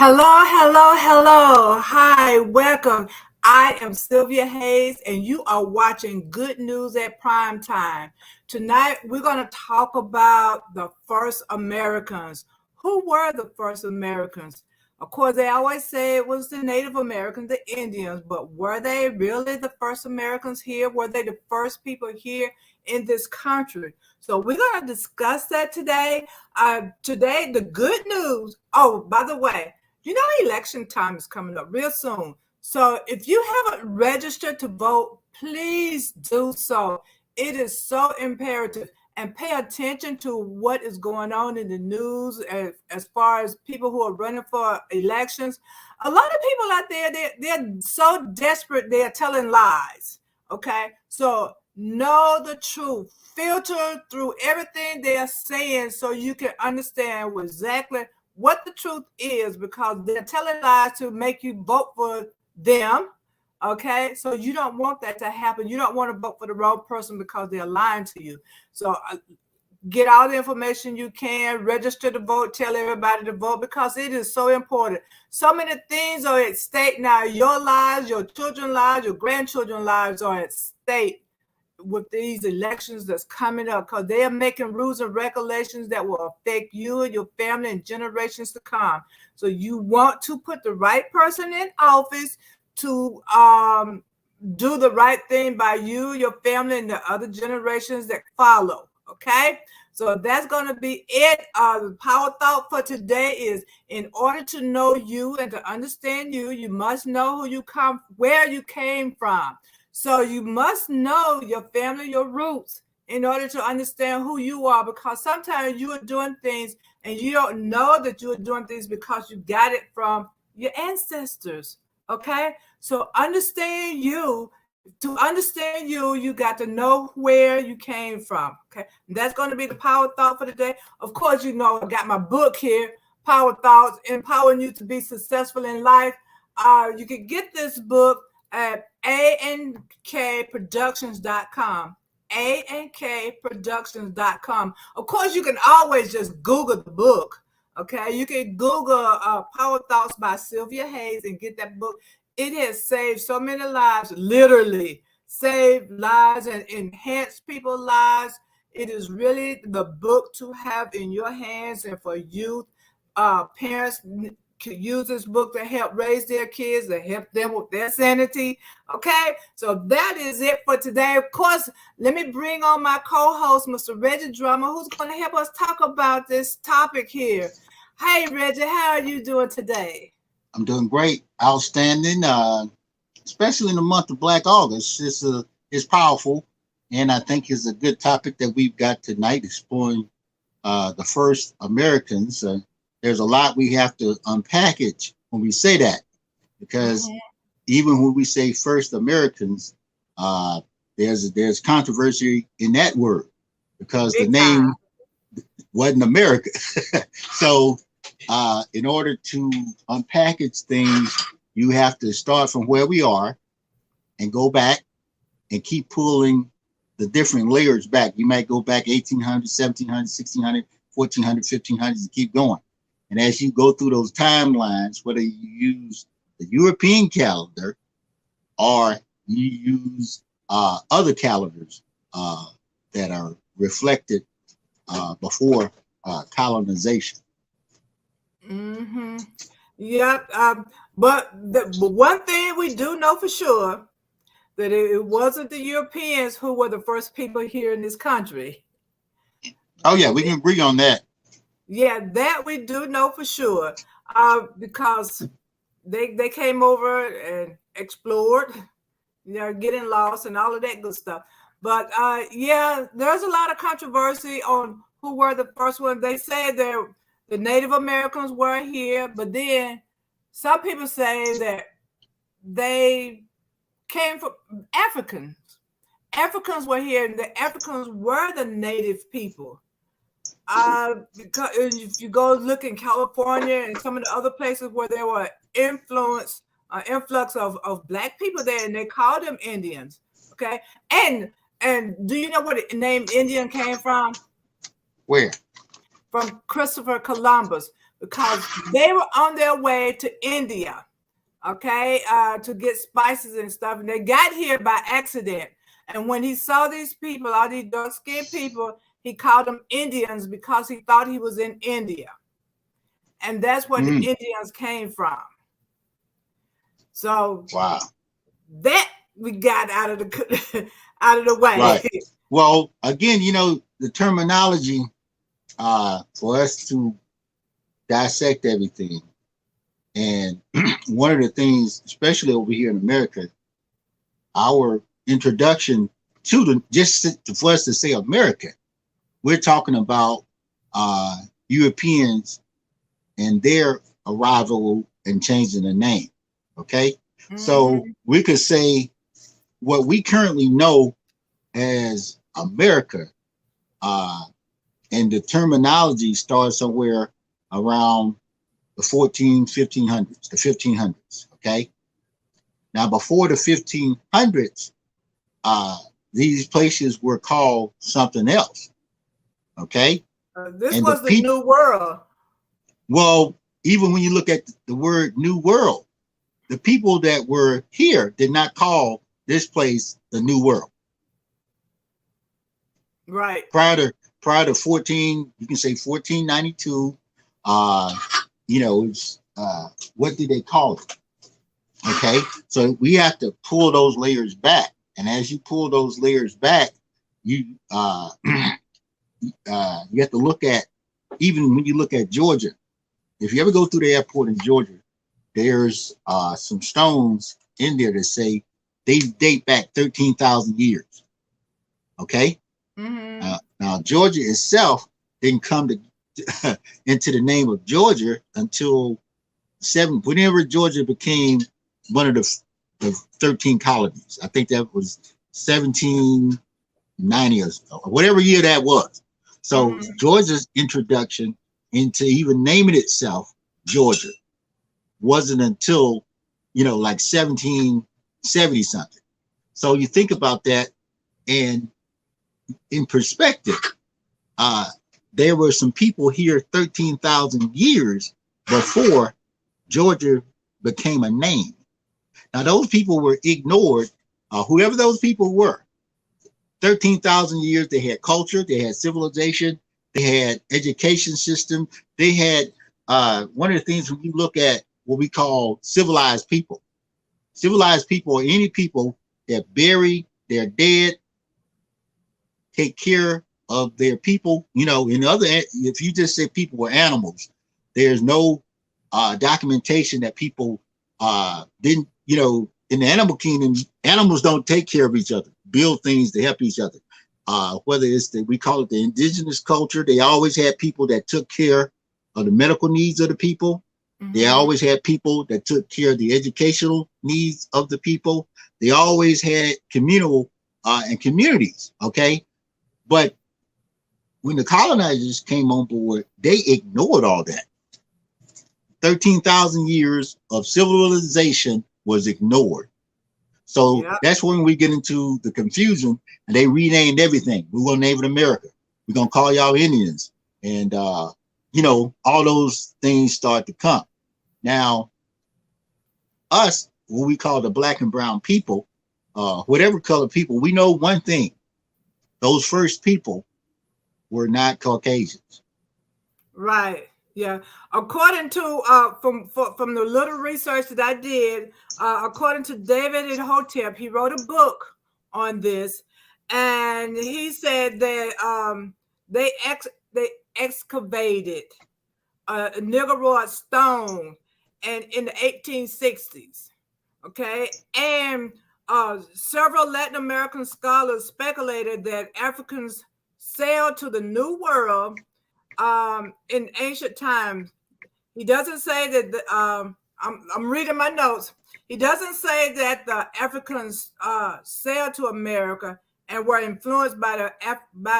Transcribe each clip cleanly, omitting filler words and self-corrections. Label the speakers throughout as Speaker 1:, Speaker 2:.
Speaker 1: Hello, hello, hello. Hi, welcome. I am Sylvia Hayes, and you are watching Good News at Prime Time. Tonight, we're going to talk about the first Americans. Who were the first Americans? Of course, they always say it was the Native Americans, the Indians, but were they really the first Americans here? Were they the first people here in this country? So we're going to discuss that today. Today, the good news. Oh, by the way, election time is coming up real soon. So if you haven't registered to vote, please do so. It is so imperative. And pay attention to what is going on in the news as far as people who are running for elections. A lot of people out there, they're so desperate, they're telling lies. Okay? So know the truth. Filter through everything they are saying so you can understand exactly what the truth is, because they're telling lies to make you vote for them. Okay, so you don't want that to happen. You don't want to vote for the wrong person because they're lying to you. So get all the information you can, register to vote, tell everybody to vote, because it is so important. So many things are at stake now. Your lives, your children's lives, your grandchildren's lives are at stake with these elections that's coming up, because they are making rules and regulations that will affect you and your family and generations to come. So you want to put the right person in office to do the right thing by you, your family, and the other generations that follow. Okay, so that's going to be it. The power thought for today is, in order to know you and to understand you, you must know who you come, where you came from. So you must know your family, your roots, in order to understand who you are, because sometimes you are doing things and you don't know that you are doing things because you got it from your ancestors. Okay, so understand you. To understand you, you got to know where you came from. Okay, and that's going to be the power thought for today. Of course, I got my book here, Power Thoughts, Empowering You to Be Successful in Life. You can get this book at ankproductions.com. ankproductions.com. Of course, you can always just Google the book. Okay, you can Google Power Thoughts by Sylvia Hayes and get that book. It has saved so many lives, literally saved lives and enhanced people's lives. It is really the book to have in your hands, and for youth, parents can use this book to help raise their kids, to help them with their sanity. Okay, so that is it for today. Of course, let me bring on my co-host, Mr. Reginal, who's going to help us talk about this topic here. Hey, Reggie, how are you doing today?
Speaker 2: I'm doing great, outstanding. Especially in the month of Black August, it's powerful, and I think it's a good topic that we've got tonight, exploring the first Americans. There's a lot we have to unpackage when we say that, because even when we say first Americans, there's controversy in that word, because the name wasn't America. So in order to unpackage things, you have to start from where we are and go back and keep pulling the different layers back. You might go back 1800, 1700, 1600, 1400, 1500, and keep going. And as you go through those timelines, whether you use the European calendar or you use other calendars that are reflected before colonization.
Speaker 1: Mm-hmm. Yep. But one thing we do know for sure, that it wasn't the Europeans who were the first people here in this country.
Speaker 2: Oh yeah, we can agree on that.
Speaker 1: Yeah, that we do know for sure, because they came over and explored, getting lost and all of that good stuff. But yeah, there's a lot of controversy on who were the first ones. They say that the Native Americans were here, but then some people say that they came from Africans. Africans were here, and the Africans were the native people. Because if you go look in California and some of the other places where there were influx of Black people there, and they called them Indians. Okay, and do you know where the name Indian came from?
Speaker 2: Where?
Speaker 1: From Christopher Columbus. because they were on their way to India, okay, to get spices and stuff. And they got here by accident. And when he saw these people, all these dark-skinned people, he called them Indians because he thought he was in India. And that's where the Indians came from. So
Speaker 2: wow,
Speaker 1: that we got out of the way.
Speaker 2: right. Well, again, the terminology for us to dissect everything, and one of the things, especially over here in America, our introduction to for us to say America, we're talking about Europeans and their arrival and changing the name. Okay, so we could say what we currently know as America, and the terminology starts somewhere around the 1500s, the 1500s. Okay, now before the 1500s, these places were called something else. Okay,
Speaker 1: this and was the New World.
Speaker 2: Well, even when you look at the word New World, the people that were here did not call this place the New World.
Speaker 1: Right.
Speaker 2: Prior to 1492, what did they call it? Okay, so we have to pull those layers back, and as you pull those layers back, you have to look at, even when you look at Georgia. If you ever go through the airport in Georgia, there's some stones in there that say they date back 13,000 years. Okay. Now Georgia itself didn't come to into the name of Georgia until whenever Georgia became one of the 13 colonies. I think that was 1790 or whatever year that was. So Georgia's introduction into even naming itself Georgia wasn't until like 1770 something. So you think about that, and in perspective, there were some people here 13,000 years before Georgia became a name. Now those people were ignored, whoever those people were. 13,000 years, they had culture, they had civilization, they had education system. They had one of the things when you look at what we call civilized people are any people that bury their dead, take care of their people. If you just say people were animals, there's no documentation that people didn't, in the animal kingdom, animals don't take care of each other, build things to help each other. Whether it's we call it the indigenous culture, they always had people that took care of the medical needs of the people. They always had people that took care of the educational needs of the people. They always had communal and communities. Okay, but when the colonizers came on board, they ignored all that. 13,000 years of civilization was ignored. So that's when we get into the confusion, and they renamed everything. We're going to name it America. We're going to call y'all Indians. And, all those things start to come. Now, us, what we call the black and brown people, whatever color people, we know one thing. Those first people were not Caucasians.
Speaker 1: Right. Yeah. According to from the little research that I did, according to David Hotep, he wrote a book on this, and he said that they excavated a Niggerod stone and in the 1860s. Okay, and several Latin American scholars speculated that Africans sailed to the New World in ancient times. He doesn't say that I'm reading my notes. He doesn't say that the Africans sailed to America and were influenced by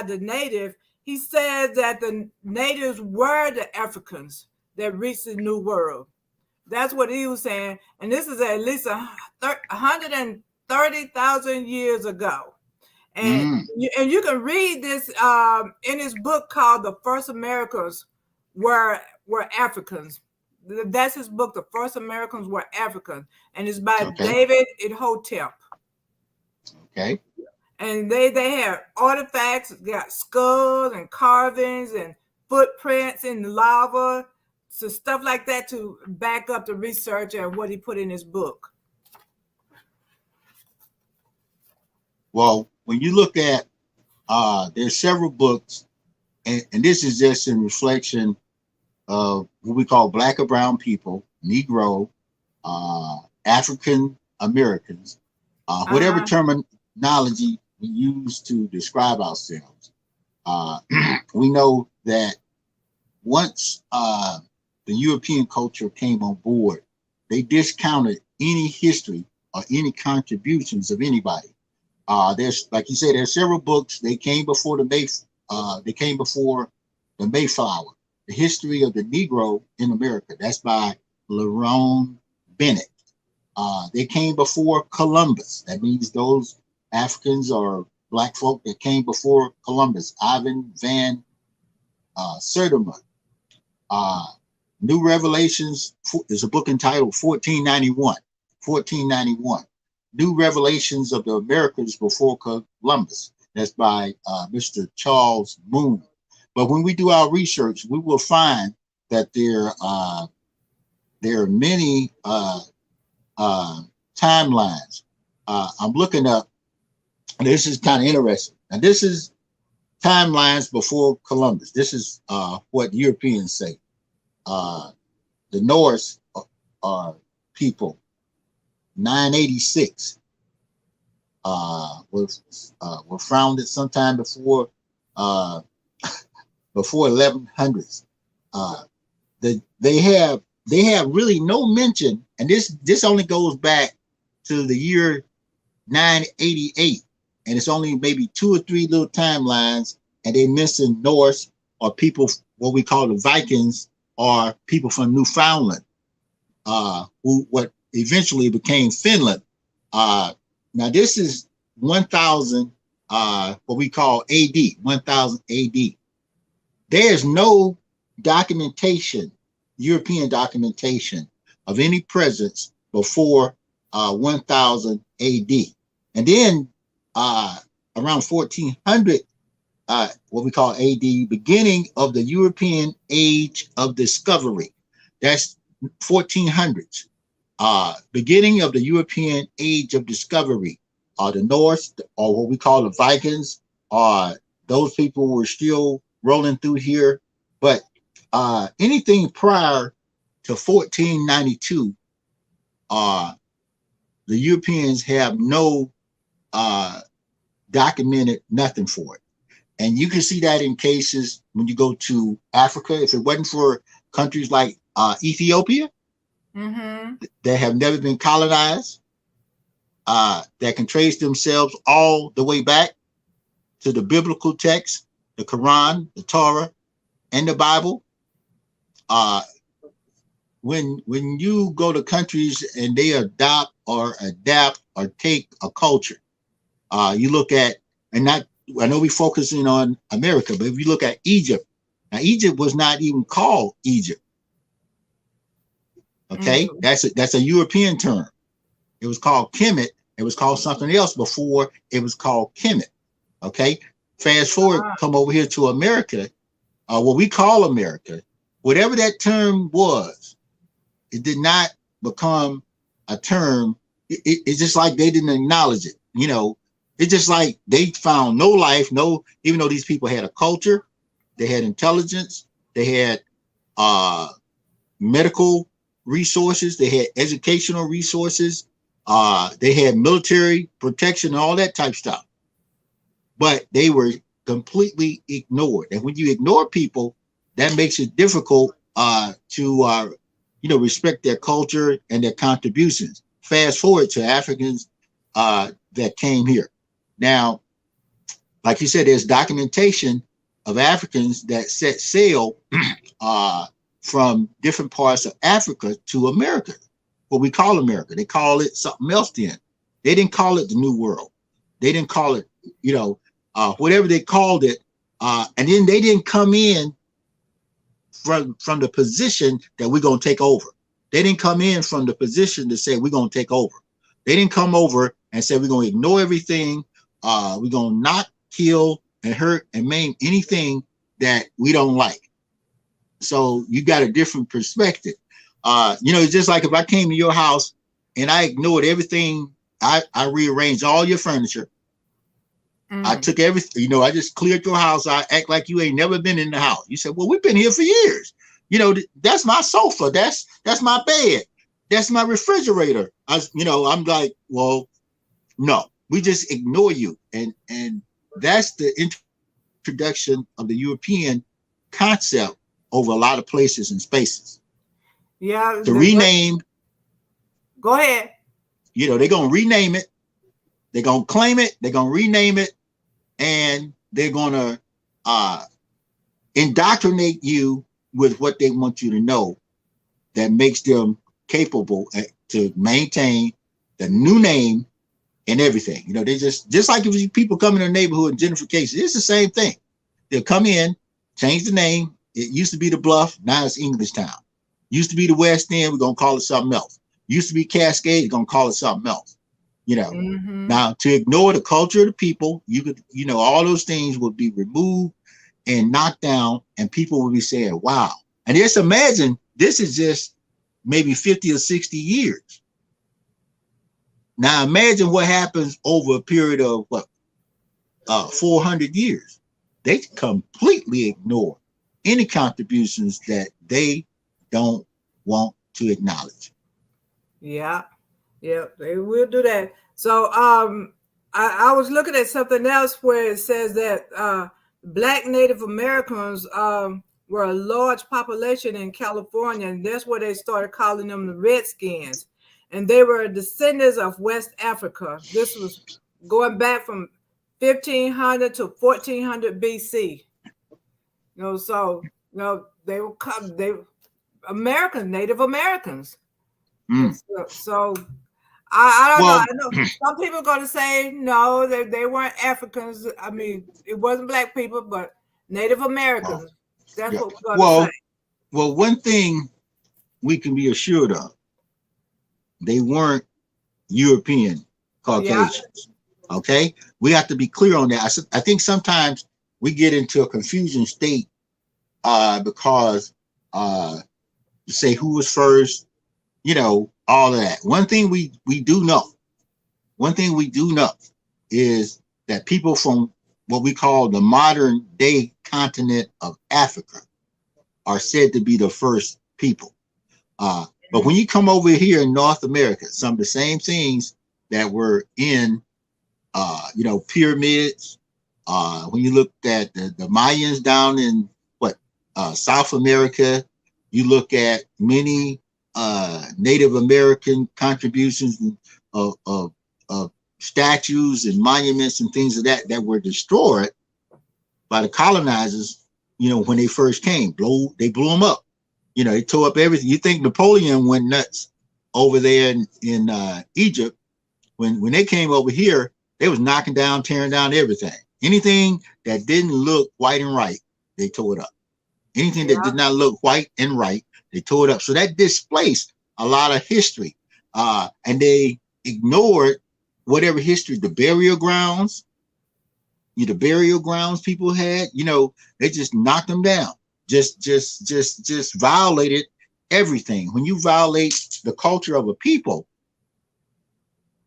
Speaker 1: the native. He says that the natives were the Africans that reached the New World. That's what he was saying, and this is at least 130,000 years ago. And you can read this in his book called The First Americans were Africans. That's his book. The first Americans were Africans, and it's by
Speaker 2: Okay.
Speaker 1: David Hotep.
Speaker 2: Okay.
Speaker 1: And they have artifacts, got skulls and carvings and footprints in the lava, so stuff like that to back up the research and what he put in his book.
Speaker 2: Well, when you look at, there's several books, and this is just in reflection of what we call Black or brown people, Negro, African Americans, whatever terminology we use to describe ourselves. We know that once the European culture came on board, they discounted any history or any contributions of anybody. There's, like you said, there's several books. They came before the Mayflower, The History of the Negro in America. That's by Lerone Bennett. They came before Columbus. That means those Africans or Black folk that came before Columbus. Ivan Van Sertima. New Revelations is a book entitled 1491. 1491. New Revelations of the Americas Before Columbus. That's by Mr. Charles Moon. But when we do our research, we will find that there are many timelines. I'm looking up, and this is kind of interesting. And this is timelines before Columbus. This is what Europeans say. The Norse people, 986, were founded sometime before 1100s. They have really no mention, and this only goes back to the year 988, and it's only maybe 2 or 3 little timelines, and they mention Norse or people, what we call the Vikings, or people from Newfoundland, who what eventually became Finland. Now this is 1000, what we call AD, 1000 AD. There's no documentation, European documentation, of any presence before 1000 AD. And then around 1400, what we call AD, beginning of the European Age of Discovery. That's 1400s. Beginning of the European Age of Discovery. The Norse, or what we call the Vikings, those people were still rolling through here. But anything prior to 1492, the Europeans have no documented nothing for it. And you can see that in cases when you go to Africa. If it wasn't for countries like Ethiopia, that have never been colonized, that can trace themselves all the way back to the biblical text, the Quran, the Torah, and the Bible. When you go to countries and they adopt or adapt or take a culture, you look at, and not, I know we're focusing on America, but if you look at Egypt, now Egypt was not even called Egypt. Okay, that's a European term. It was called Kemet. It was called something else before it was called Kemet. Okay, fast forward, come over here to America, what we call America. Whatever that term was, it did not become a term. It's just like they didn't acknowledge it. You know, it's just like they found no life, even though these people had a culture, they had intelligence, they had medical resources, they had educational resources, they had military protection, all that type stuff. But they were completely ignored. And when you ignore people, that makes it difficult to respect their culture and their contributions. Fast forward to Africans that came here. Now, like you said, there's documentation of Africans that set sail from different parts of Africa to America, what we call America. They call it something else then. They didn't call it the New World. They didn't call it, whatever they called it. And then they didn't come in from the position that we're going to take over. They didn't come in from the position to say we're going to take over. They didn't come over and say we're going to ignore everything. We're going to not kill and hurt and maim anything that we don't like. So you got a different perspective. It's just like if I came to your house and I ignored everything, I rearranged all your furniture. I took everything, I just cleared your house. I act like you ain't never been in the house. You said, well, we've been here for years. That's my sofa. That's my bed. That's my refrigerator. I'm like, well, no, we just ignore you. And that's the introduction of the European concept over a lot of places and spaces.
Speaker 1: Yeah.
Speaker 2: To rename.
Speaker 1: Go ahead.
Speaker 2: They're going to rename it. They're going to claim it. They're going to rename it. And they're going to indoctrinate you with what they want you to know that makes them capable to maintain the new name and everything. They just like if people come in the neighborhood in gentrification, it's the same thing. They'll come in, change the name. It used to be the Bluff, now it's English Town. Used to be the West End, we're going to call it something else. Used to be Cascade, we're going to call it something else. Now to ignore the culture of the people, you could, all those things would be removed and knocked down, and people would be saying, wow. And just imagine this is just maybe 50 or 60 years. Now imagine what happens over a period of 400 years. They completely ignore any contributions that they don't want to acknowledge.
Speaker 1: Yeah, they will do that. So I was looking at something else where it says that Black Native Americans were a large population in California, and that's where they started calling them the Redskins. And they were descendants of West Africa. This was going back from 1500 to 1400 BC. They will come. Native Americans. So I don't know. I know some people are going to say no, they weren't Africans. I mean, it wasn't Black people, but Native Americans. That's what we're going to say.
Speaker 2: Well, one thing we can be assured of, they weren't European Caucasians. Yeah. Okay, we have to be clear on that. I think sometimes we get into a confusion state because to say who was first, all of that. One thing we do know is that people from what we call the modern day continent of Africa are said to be the first people. But when you come over here in North America, some of the same things that were in, pyramids, when you look at the Mayans down in South America, you look at many Native American contributions of statues and monuments and things of that were destroyed by the colonizers, when they first came. They blew them up. They tore up everything. You think Napoleon went nuts over there in Egypt. When they came over here, they was knocking down, tearing down everything. Anything that didn't look white and right, they tore it up. Anything that did not look white and right, they tore it up. So that displaced a lot of history. And they ignored whatever history, the burial grounds people had, they just knocked them down. Just violated everything. When you violate the culture of a people,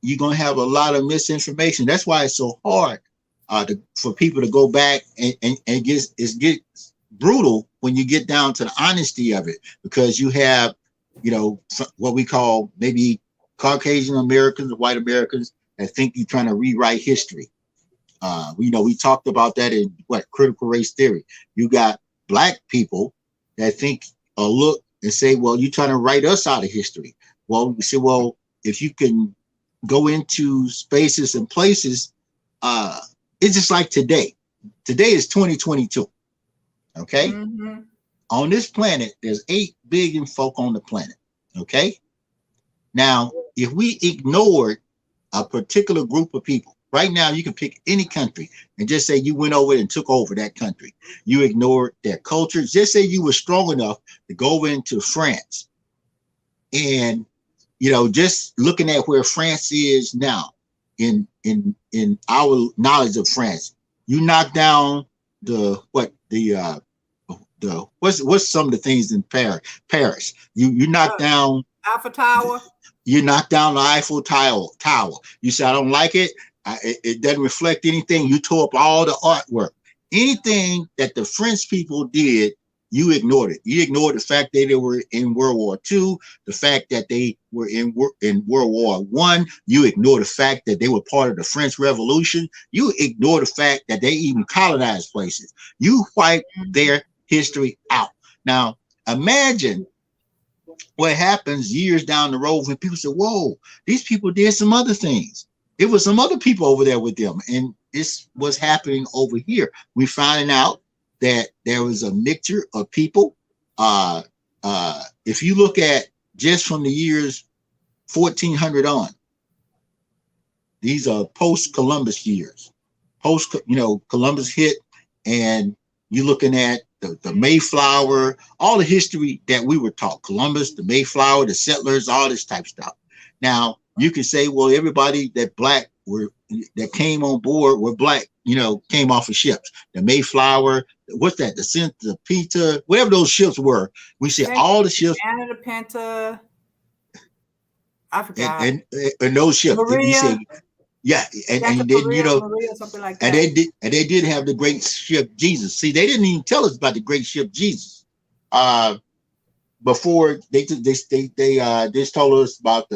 Speaker 2: you're going to have a lot of misinformation. That's why it's so hard for people to go back and it gets brutal when you get down to the honesty of it, because you have, what we call maybe Caucasian Americans or white Americans that think you're trying to rewrite history. We talked about that in critical race theory. You got Black people that think or look and say, well, you're trying to write us out of history. Well, we say, well, if you can go into spaces and places, it's just like today. Today is 2022. Okay. Mm-hmm. On this planet, there's 8 billion folk on the planet. Okay. Now, if we ignored a particular group of people, Right now, you can pick any country and just say you went over and took over that country. You ignored their culture. Just say you were strong enough to go into France. And, just looking at where France is now in our knowledge of France, you knock down what's some of the things in Paris. You knock down
Speaker 1: Alpha Tower.
Speaker 2: You knock down the Eiffel Tower. You say, I don't like it. It doesn't reflect anything. You tore up all the artwork. Anything that the French people did, you ignored it. You ignored the fact that they were in World War II, the fact that they were in World War I. You ignored the fact that they were part of the French Revolution. You ignored the fact that they even colonized places. You wiped their history out. Now, imagine what happens years down the road when people say, whoa, these people did some other things. It was some other people over there with them. And this was happening over here. We're finding out that there was a mixture of people. If you look at just from the years 1400 on, these are post-Columbus years. Columbus hit, and you're looking at the Mayflower, all the history that we were taught. Columbus, the Mayflower, the settlers, all this type of stuff. Now, you can say, well, everybody that came on board were black, came off of ships. The Mayflower, what's that? The Santa Pita, whatever those ships were. We said all the ships.
Speaker 1: Anna the Penta. I forgot.
Speaker 2: And those ships.
Speaker 1: Maria.
Speaker 2: Said, yeah, and then
Speaker 1: Maria, something like that.
Speaker 2: And they did have the great ship Jesus. See, they didn't even tell us about the great ship Jesus. Before they just told us about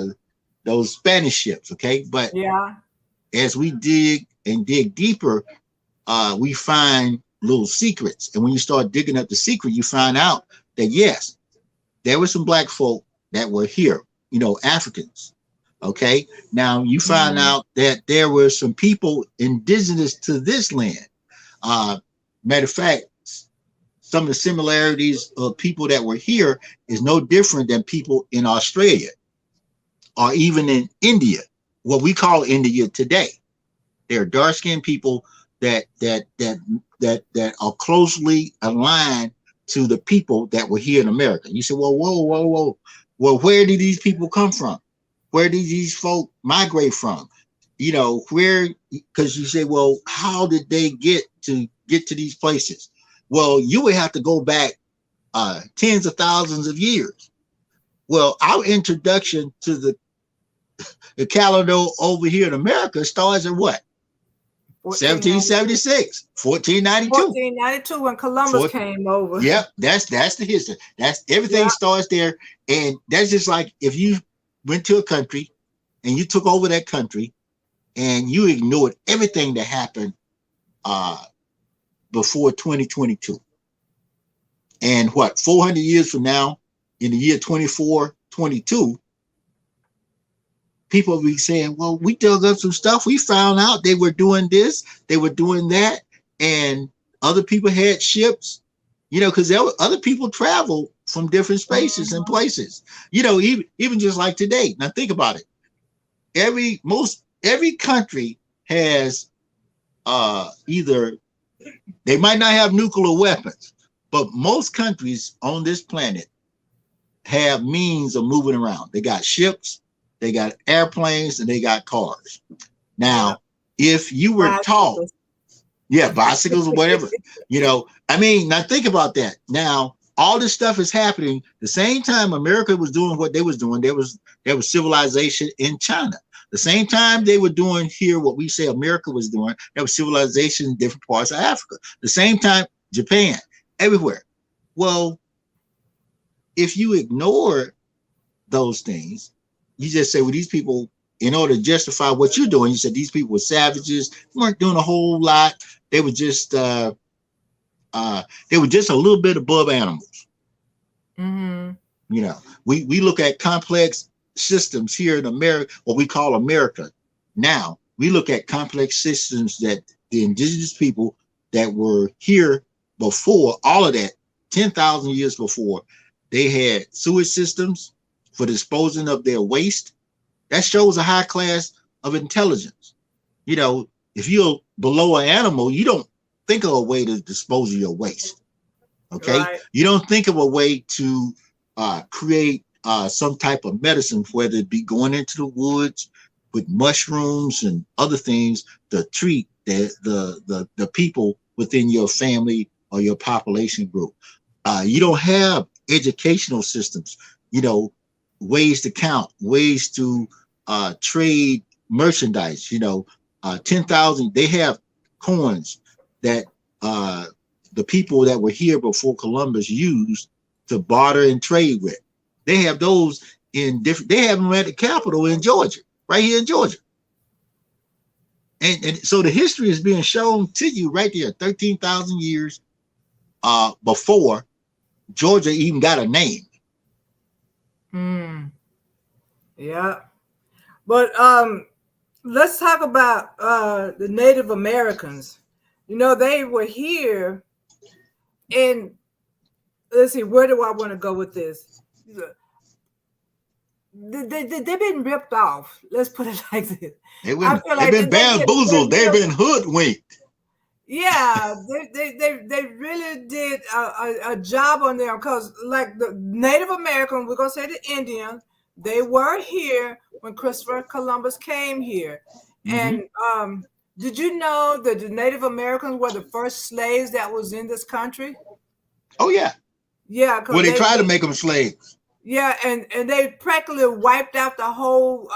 Speaker 2: those Spanish ships, okay? But
Speaker 1: yeah,
Speaker 2: as we dig deeper, we find little secrets. And when you start digging up the secret, you find out that yes, there were some black folk that were here, Africans. Okay, now you find out that there were some people indigenous to this land. Matter of fact, some of the similarities of people that were here is no different than people in Australia or even in India, what we call India today. They're dark-skinned people that are closely aligned to the people that were here in America. You say, well, whoa. Well, where did these people come from? Where did these folk migrate from? Because you say, well, how did they get to these places? Well, you would have to go back tens of thousands of years. Well, our introduction to the calendar over here in America starts at what? 1776, 1492.
Speaker 1: 1492 when Columbus came over.
Speaker 2: Yep, that's the history. That's everything starts there. And that's just like if you went to a country and you took over that country and you ignored everything that happened before 2022. And 400 years from now, in the year 2422, people will be saying, well, we dug up some stuff. We found out they were doing this, they were doing that, and other people had ships, because there were other people traveled from different spaces and places, even just like today. Now think about it. Every country has either, they might not have nuclear weapons, but most countries on this planet have means of moving around. They got ships, they got airplanes, and they got cars. Now, if you were taught, bicycles or whatever, now think about that. Now, all this stuff is happening the same time America was doing what they was doing. There was civilization in China. The same time they were doing here what we say America was doing, there was civilization in different parts of Africa. The same time, Japan, everywhere. Well, if you ignore those things, you just say, well, these people, in order to justify what you're doing, you said these people were savages, weren't doing a whole lot. They were just a little bit above animals.
Speaker 1: Mm-hmm.
Speaker 2: We look at complex systems here in America, what we call America. Now we look at complex systems that the indigenous people that were here before all of that, 10,000 years before, they had sewage systems for disposing of their waste. That shows a high class of intelligence. if you're below an animal, you don't think of a way to dispose of your waste. Okay,
Speaker 1: Right.
Speaker 2: you don't think of a way to create some type of medicine, whether it be going into the woods with mushrooms and other things to treat the people within your family or your population group. You don't have educational systems, ways to count, ways to trade merchandise. 10,000. They have coins that the people that were here before Columbus used to barter and trade with. They have those in different. They have them at the Capitol in Georgia, right here in Georgia. And so the history is being shown to you right there, 13,000 years before Georgia even got a name.
Speaker 1: Yeah. But let's talk about the Native Americans. They were here, and let's see, where do I want to go with this? They've been ripped off. Let's put it like this.
Speaker 2: They've been bamboozled. They've been hoodwinked.
Speaker 1: Yeah, they really did a job on them, because like the Native American, we're gonna say the Indians, they were here when Christopher Columbus came here. And did you know that the Native Americans were the first slaves that was in this country?
Speaker 2: Oh yeah.
Speaker 1: Yeah.
Speaker 2: Well, they tried to make them slaves.
Speaker 1: Yeah, and they practically wiped out the whole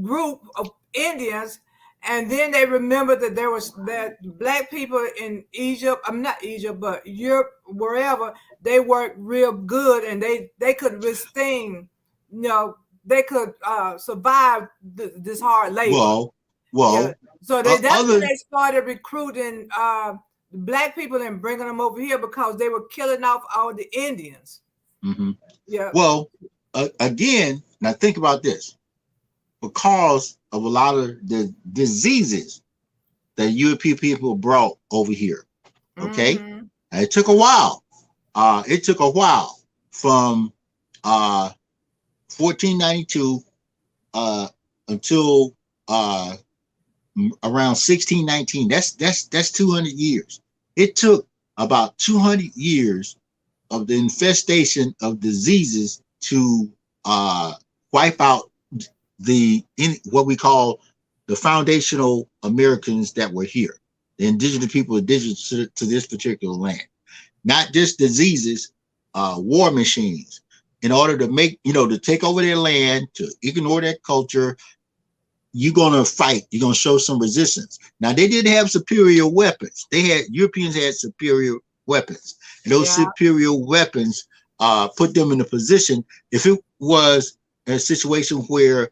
Speaker 1: group of Indians. And then they remembered that that black people in Egypt, I'm not Egypt, but Europe, wherever, they worked real good, and they could withstand, they could survive this hard labor.
Speaker 2: Well.
Speaker 1: So that's when they started recruiting black people and bringing them over here, because they were killing off all the Indians. Yeah.
Speaker 2: Well, again, now think about this. Because of a lot of the diseases that European people brought over here, okay? And it took a while. From 1492 until around 1619. That's 200 years. It took about 200 years of the infestation of diseases to wipe out what we call the foundational Americans that were here, the indigenous people indigenous to this particular land. Not just diseases, war machines, in order to make, to take over their land, to ignore their culture. You're going to fight. You're going to show some resistance. Now, they did have superior weapons. Europeans had superior weapons. And those superior weapons put them in a position, if it was a situation where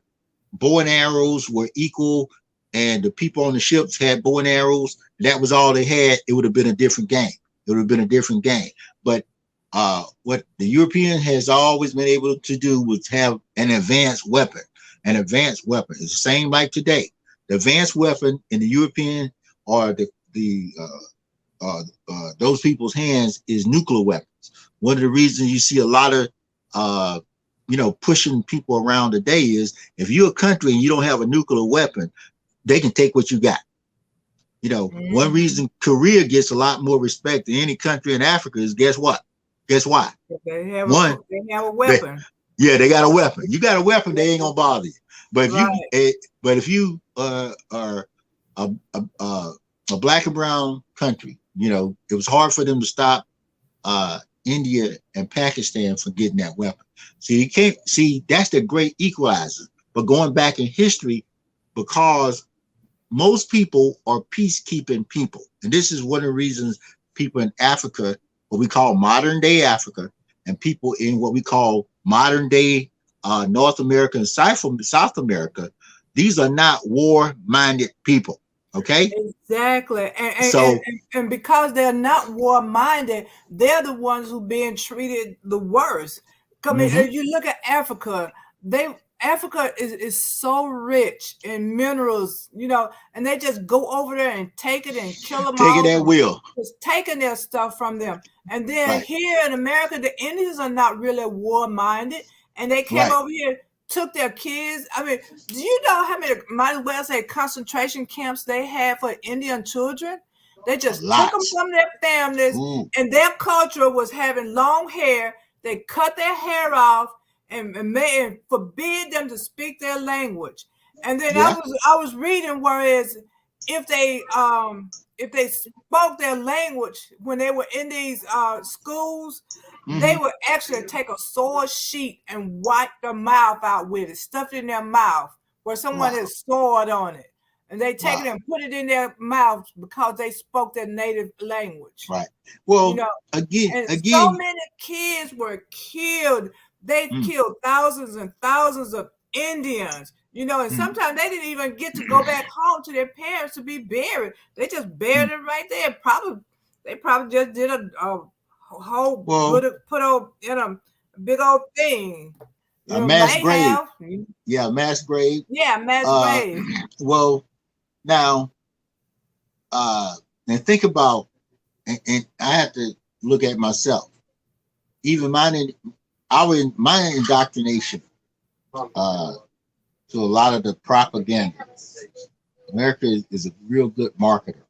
Speaker 2: bow and arrows were equal and the people on the ships had bow and arrows, that was all they had, it would have been a different game. But what the European has always been able to do was have an advanced weapon. It's the same like today. The advanced weapon in the European or those people's hands is nuclear weapons. One of the reasons you see a lot of pushing people around today is, if you're a country and you don't have a nuclear weapon, they can take what you got. One reason Korea gets a lot more respect than any country in Africa is, guess what? Guess why?
Speaker 1: They have a weapon.
Speaker 2: They got a weapon. You got a weapon, they ain't gonna bother you. But if you are a black and brown country, it was hard for them to stop India and Pakistan from getting that weapon. So you can't see, that's the great equalizer. But going back in history, because most people are peacekeeping people, and this is one of the reasons people in Africa, what we call modern day Africa, and people in what we call modern day North America and South America, these are not war-minded people. Okay.
Speaker 1: Exactly. And because they're not war-minded, they're the ones who being treated the worst. If you look at Africa, Africa is so rich in minerals, and they just go over there and take it and kill them all.
Speaker 2: Taking that will.
Speaker 1: Just taking their stuff from them. And then here in America, the Indians are not really war-minded, and they came over here took their kids. I mean, do you know how many, might as well say, concentration camps they had for Indian children? They just took them
Speaker 2: Lots.
Speaker 1: from their families, and their culture was having long hair. They cut their hair off and forbid them to speak their language. And then
Speaker 2: Yeah.
Speaker 1: I was reading, whereas if they spoke their language when they were in these schools, they would actually take a sword sheet and wipe their mouth out with it, stuff it in their mouth where someone has sword on it. And they take it and put it in their mouths because they spoke their native language.
Speaker 2: Right. Well,
Speaker 1: you know,
Speaker 2: again,
Speaker 1: so many kids were killed. They killed thousands and thousands of Indians. You know, and sometimes they didn't even get to go back home to their parents to be buried. They just buried it right there. They probably just did a whole put in a big old thing.
Speaker 2: A mass grave. Yeah, mass grave.
Speaker 1: Yeah, mass grave.
Speaker 2: Well, now, and think about, and I have to look at myself. Even my indoctrination to a lot of the propaganda. America is a real good marketer.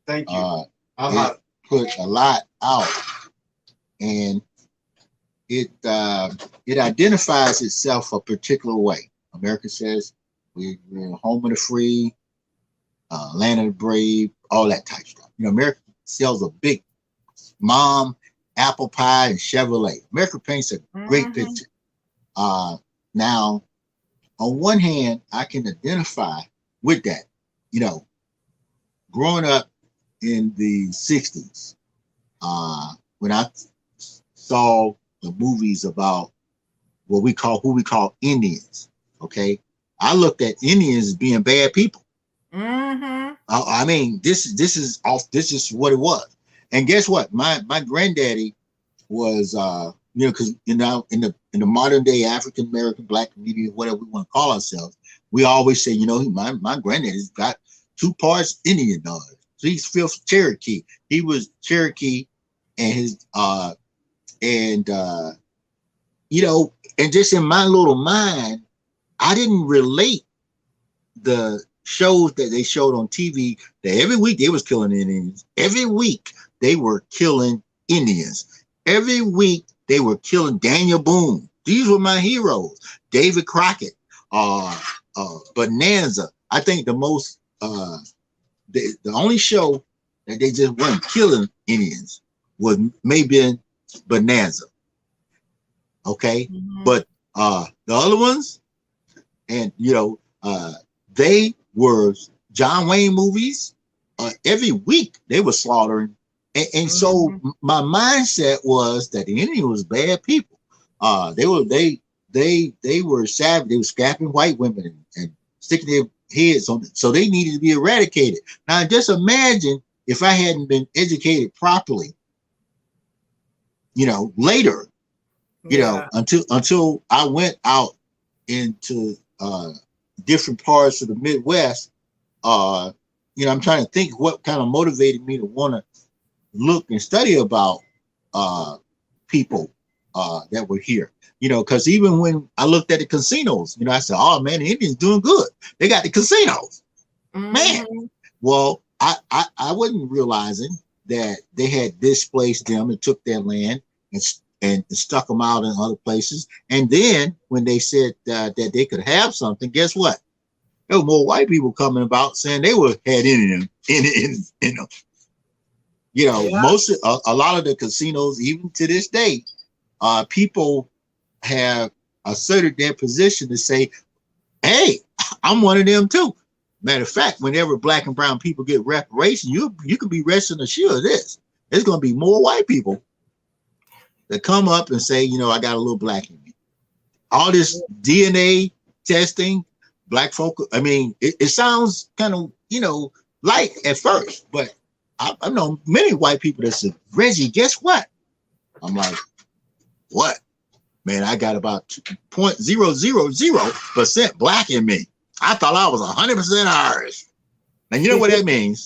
Speaker 3: Thank you.
Speaker 2: It put a lot out, and it identifies itself a particular way. America says we're home of the free, land of the brave, all that type of stuff. You know, America sells a big mom, apple pie, and Chevrolet. America paints a great picture. Now, on one hand, I can identify with that. You know, growing up in the 60s, when I saw the movies about who we call Indians, okay, I looked at Indians as being bad people. I mean, this is what it was. And guess what? My granddaddy was because in the modern day African American Black community, whatever we want to call ourselves, we always say, my granddaddy's got 2 parts Indian daughters. So he's fifth Cherokee. He was Cherokee, and his and just in my little mind, I didn't relate the shows that they showed on TV that every week they was killing Indians. Every week they were killing Indians. Every week they were killing Daniel Boone. These were my heroes. David Crockett, Bonanza. I think the most the only show that they just weren't killing Indians was maybe Bonanza. Okay, but the other ones, and they were John Wayne movies. Every week they were slaughtering, and so my mindset was that the Indians was bad people. They were savage. They were scrapping white women and sticking their heads on it. So they needed to be eradicated. Now just imagine if I hadn't been educated properly, later, until I went out into different parts of the Midwest. I'm trying to think what kind of motivated me to want to look and study about people that were here. Because even when I looked at the casinos, I said, "Oh man, the Indians doing good. They got the casinos, man." Well, I wasn't realizing that they had displaced them and took their land and stuck them out in other places. And then when they said that they could have something, guess what? There were more white people coming about saying they had Indian in them. Most a lot of the casinos, even to this day, people have asserted their position to say, "Hey, I'm one of them too." Matter of fact, whenever Black and brown people get reparations, you can be resting assured of this. There's going to be more white people that come up and say, I got a little black in me. All this DNA testing, Black folk. I mean, it sounds kind of, light at first, but I know many white people that said, "Reggie, guess what?" I'm like, "What?" Man, I got about 0.000% black in me. I thought I was 100% Irish. And you know what that means?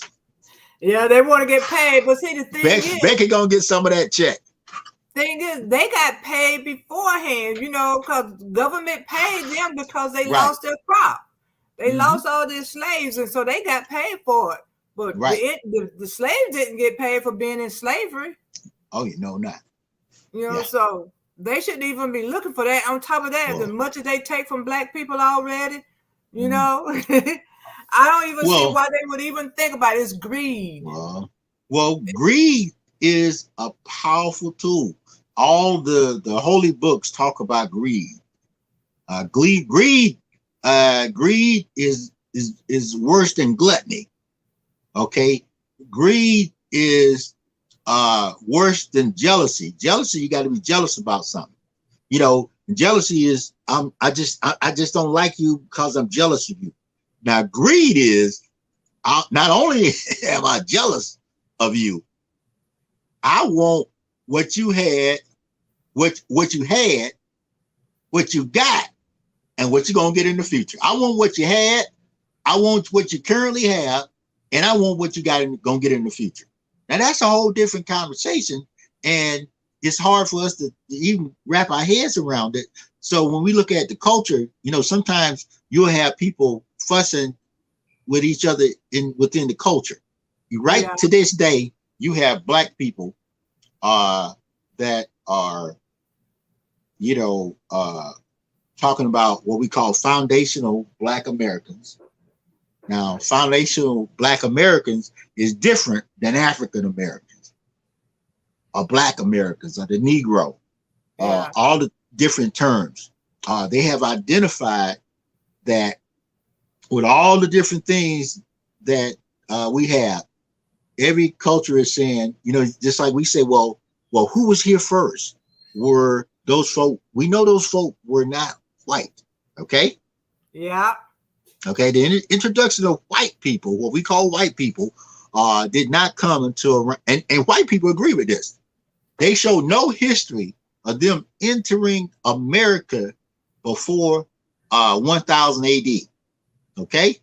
Speaker 1: Yeah, they want to get paid, but see, the thing is,
Speaker 2: Becky gonna get some of that check.
Speaker 1: thing is, they got paid beforehand, because government paid them because they
Speaker 2: Right.
Speaker 1: lost their crop. They
Speaker 2: Mm-hmm.
Speaker 1: lost all their slaves, and so they got paid for it. But
Speaker 2: Right.
Speaker 1: the slaves didn't get paid for being in slavery.
Speaker 2: Oh, you know not. Yeah.
Speaker 1: So they shouldn't even be looking for that. On top of that, as
Speaker 2: Well,
Speaker 1: much as they take from black people already,
Speaker 2: mm,
Speaker 1: I don't even see
Speaker 2: well,
Speaker 1: why they would even think about it. It's greed.
Speaker 2: well, greed is a powerful tool. All the holy books talk about greed. Greed is worse than gluttony. Okay, greed is worse than jealousy. Jealousy, you got to be jealous about something. Jealousy is I just don't like you because I'm jealous of you. Now, greed is not only am I jealous of you, I want what you had, what you had, what you got, and what you're gonna get in the future. I want what you had, I want what you currently have, and I want what you gonna get in the future. Now that's a whole different conversation, and it's hard for us to even wrap our heads around it. So when we look at the culture, sometimes you'll have people fussing with each other within the culture. Right to this day, you have black people that are, talking about what we call foundational black Americans. Now, foundational black Americans is different than African Americans or black Americans or the Negro, all the different terms. They have identified that with all the different things that we have, every culture is saying, just like we say, well, who was here first? Were those folk? We know those folk were not white. Okay.
Speaker 1: Yeah.
Speaker 2: Okay. The introduction of white people, what we call white people, did not come until, and white people agree with this. They show no history of them entering America before 1000 AD. Okay.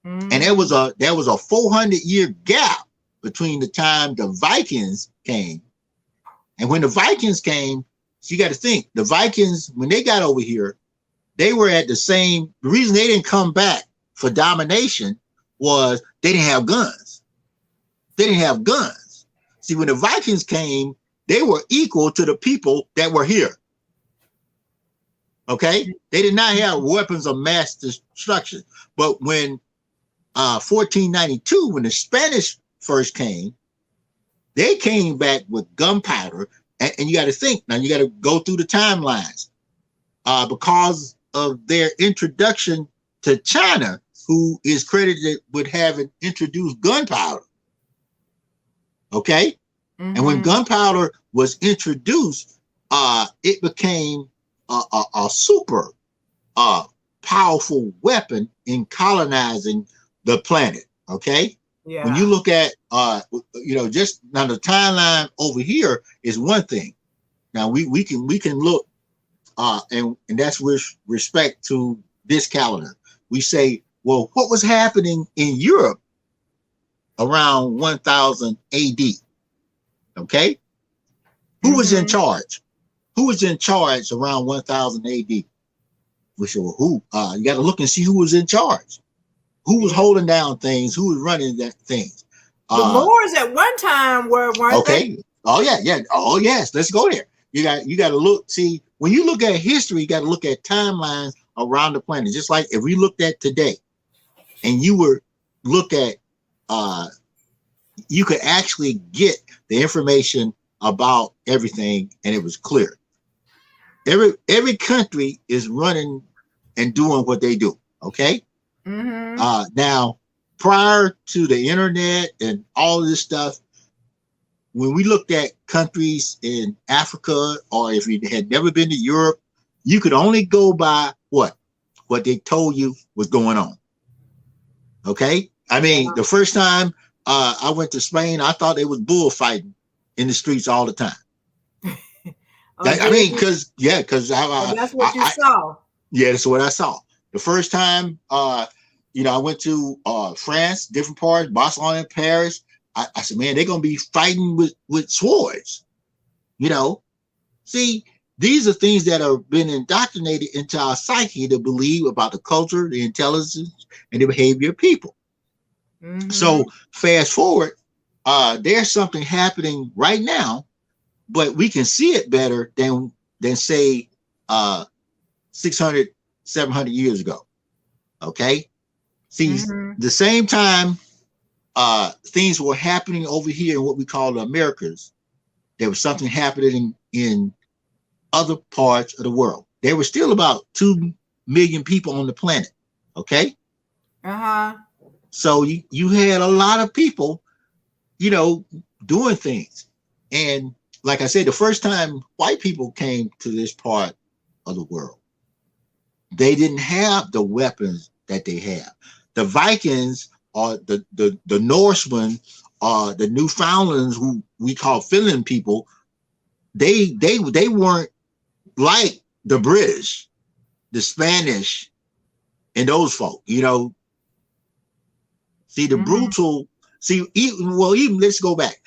Speaker 2: And there was a 400-year gap between the time the Vikings came. And when the Vikings came, so you got to think, the Vikings, when they got over here, they were at the reason they didn't come back for domination was they didn't have guns. They didn't have guns. See, when the Vikings came, they were equal to the people that were here. Okay? They did not have weapons of mass destruction. But when 1492, when the Spanish first came, they came back with gunpowder, and you got to think now. You got to go through the timelines because of their introduction to China, who is credited with having introduced gunpowder. Okay, and when gunpowder was introduced, it became a super powerful weapon in colonizing the planet. Okay. Yeah. When you look at, just now the timeline over here is one thing. Now we can look, and that's with respect to this calendar. We say, well, what was happening in Europe around 1000 AD? Okay. Who was in charge? Who was in charge around 1000 AD? We say, well, who? You got to look and see who was in charge. Who was holding down things? Who was running that things?
Speaker 1: The Moors at one time weren't
Speaker 2: okay. They? Oh yeah. Oh yes. Let's go there. You got to look. See, when you look at history, you got to look at timelines around the planet. Just like if we looked at today, and you were look at, you could actually get the information about everything, and it was clear. Every country is running and doing what they do. Okay. Now, prior to the internet and all of this stuff, when we looked at countries in Africa, or if you had never been to Europe, you could only go by what they told you was going on. Okay. I mean, the first time I went to Spain, I thought they was bullfighting in the streets all the time. I mean, because
Speaker 1: that's what you saw.
Speaker 2: Yeah, that's what I saw. The first time, I went to France, different parts, Barcelona and Paris. I said, man, they're gonna be fighting with swords. See, these are things that have been indoctrinated into our psyche to believe about the culture, the intelligence, and the behavior of people.
Speaker 1: Mm-hmm.
Speaker 2: So fast forward, there's something happening right now, but we can see it better than say 600, 700 years ago. Okay. See,
Speaker 1: Mm-hmm.
Speaker 2: the same time things were happening over here in what we call the Americas, there was something happening in other parts of the world. There were still about 2 million people on the planet. Okay.
Speaker 1: Uh-huh.
Speaker 2: So you had a lot of people, you know, doing things. And like I said, the first time white people came to this part of the world, they didn't have the weapons that they have. The Vikings or the Norsemen or the Newfoundlands, who we call Finland people, they weren't like the British, the Spanish, and those folk. You know, see the
Speaker 1: Mm-hmm.
Speaker 2: brutal. See, even let's go back.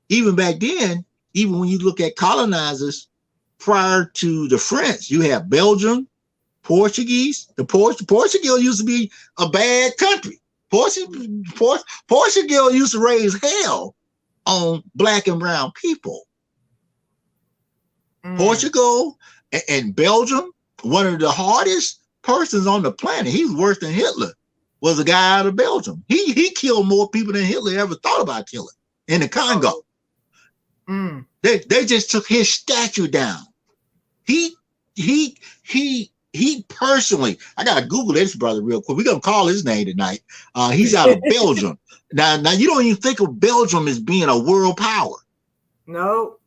Speaker 2: Even back then, even when you look at colonizers prior to the French, you have Belgium, Portuguese. Portugal used to be a bad country. Portugal used to raise hell on black and brown people.
Speaker 1: Mm.
Speaker 2: Portugal and Belgium, one of the hardest persons on the planet. He's worse than Hitler. Was a guy out of Belgium. He killed more people than Hitler ever thought about killing in the Congo.
Speaker 1: Mm.
Speaker 2: They just took his statue down. He personally, I gotta Google this brother real quick. We're gonna call his name tonight. He's out of Belgium. Now you don't even think of Belgium as being a world power.
Speaker 1: No.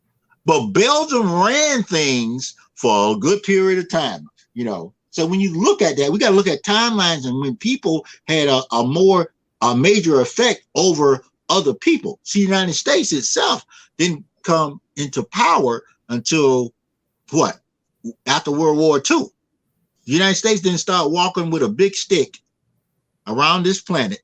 Speaker 2: But Belgium ran things for a good period of time, you know. So when you look at that, we got to look at timelines and when people had a major effect over other people. See, the United States itself didn't come into power until what? After World War II. The United States didn't start walking with a big stick around this planet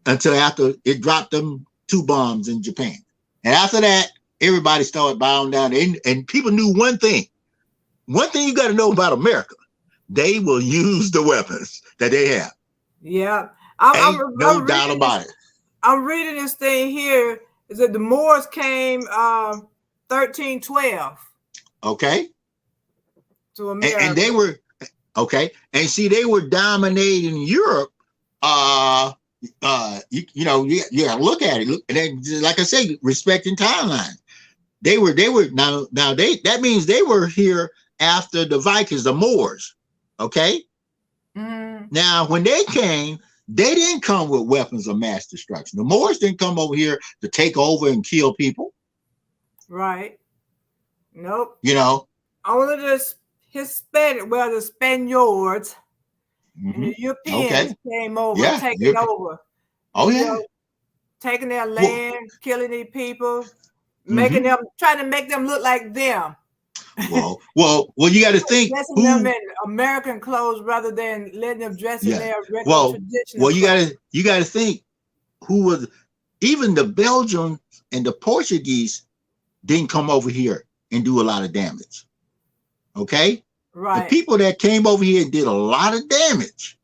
Speaker 2: until after it dropped them 2 bombs in Japan. And after that, everybody started bowing down. And people knew one thing. One thing you got to know about America. They will use the weapons that they have.
Speaker 1: Yeah.
Speaker 2: Ain't no doubt about it.
Speaker 1: I'm reading this thing here. Is that the Moors came 1312.
Speaker 2: Okay.
Speaker 1: To America.
Speaker 2: And they were, okay. And see, they were dominating Europe. You know, you gotta look at it. And then, like I say, respecting timelines. They were now that means they were here after the Vikings, the Moors. Okay.
Speaker 1: Mm-hmm.
Speaker 2: Now, when they came, they didn't come with weapons of mass destruction. The Moors didn't come over here to take over and kill people.
Speaker 1: Right. Nope.
Speaker 2: You know.
Speaker 1: Only the Hispanic, well, the Spaniards and the Europeans came over, taking over.
Speaker 2: Oh, yeah.
Speaker 1: Taking their land, killing these people, making them, trying to make them look like them.
Speaker 2: Well, you got to think
Speaker 1: dressing them in American clothes rather than letting them dress in their regular traditional clothes.
Speaker 2: you got to think who was even the Belgians and the Portuguese didn't come over here and do a lot of damage. Okay,
Speaker 1: right.
Speaker 2: The people that came over here and did a lot of damage